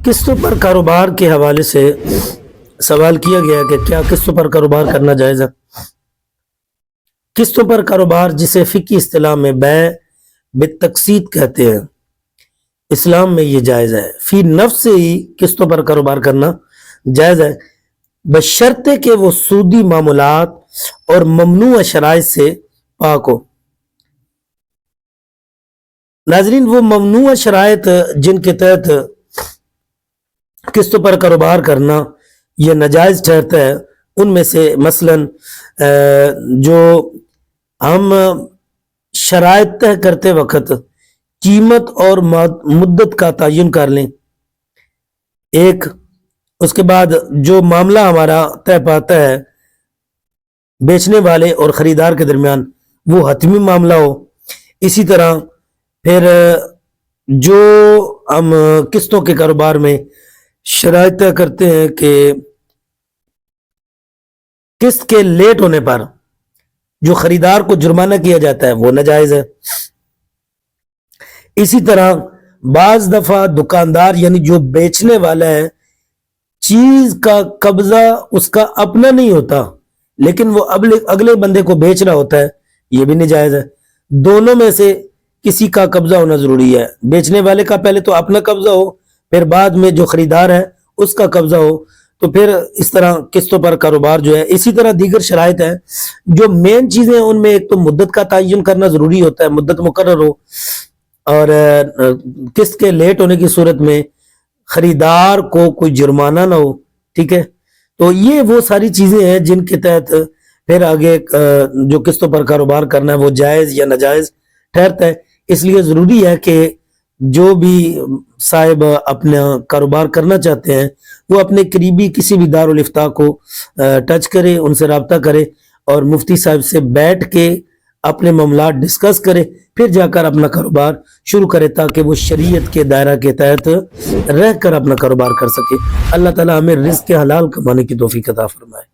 قسطوں پر کاروبار کے حوالے سے سوال کیا گیا کہ کیا قسطوں پر کاروبار کرنا جائز ہے؟ قسطوں پر کاروبار جسے فقہی اصطلاح میں بیع بالتقسیط کہتے ہیں، اسلام میں یہ جائز ہے۔ فی نفس سے ہی قسطوں پر کاروبار کرنا جائز ہے، بشرطے کہ وہ سودی معاملات اور ممنوع شرائط سے پاک ہو۔ ناظرین، وہ ممنوع شرائط جن کے تحت قسطوں پر کاروبار کرنا یہ ناجائز ٹھہرتا ہے، ان میں سے مثلاً جو ہم شرائط طے کرتے وقت قیمت اور مدت کا تعین کر لیں، ایک اس کے بعد جو معاملہ ہمارا طے پاتا ہے بیچنے والے اور خریدار کے درمیان وہ حتمی معاملہ ہو۔ اسی طرح پھر جو ہم قسطوں کے کاروبار میں شرائط طے کرتے ہیں کہ قسط کے لیٹ ہونے پر جو خریدار کو جرمانہ کیا جاتا ہے وہ ناجائز ہے۔ اسی طرح بعض دفعہ دکاندار یعنی جو بیچنے والا ہے چیز کا قبضہ اس کا اپنا نہیں ہوتا لیکن وہ اگلے بندے کو بیچ رہا ہوتا ہے، یہ بھی ناجائز ہے۔ دونوں میں سے کسی کا قبضہ ہونا ضروری ہے، بیچنے والے کا پہلے تو اپنا قبضہ ہو، پھر بعد میں جو خریدار ہے اس کا قبضہ ہو، تو پھر اس طرح قسطوں پر کاروبار جو ہے۔ اسی طرح دیگر شرائط ہیں جو مین چیزیں ہیں، ان میں ایک تو مدت کا تعین کرنا ضروری ہوتا ہے، مدت مقرر ہو، اور قسط کے لیٹ ہونے کی صورت میں خریدار کو کوئی جرمانہ نہ ہو، ٹھیک ہے۔ تو یہ وہ ساری چیزیں ہیں جن کے تحت پھر آگے جو قسطوں پر کاروبار کرنا ہے وہ جائز یا ناجائز ٹھہرتا ہے۔ اس لیے ضروری ہے کہ جو بھی صاحب اپنا کاروبار کرنا چاہتے ہیں وہ اپنے قریبی کسی بھی دارالافتاء کو ٹچ کرے، ان سے رابطہ کرے اور مفتی صاحب سے بیٹھ کے اپنے معاملات ڈسکس کرے، پھر جا کر اپنا کاروبار شروع کرے تاکہ وہ شریعت کے دائرہ کے تحت رہ کر اپنا کاروبار کر سکے۔ اللہ تعالیٰ ہمیں رزق حلال کمانے کی توفیق عطا فرمائے۔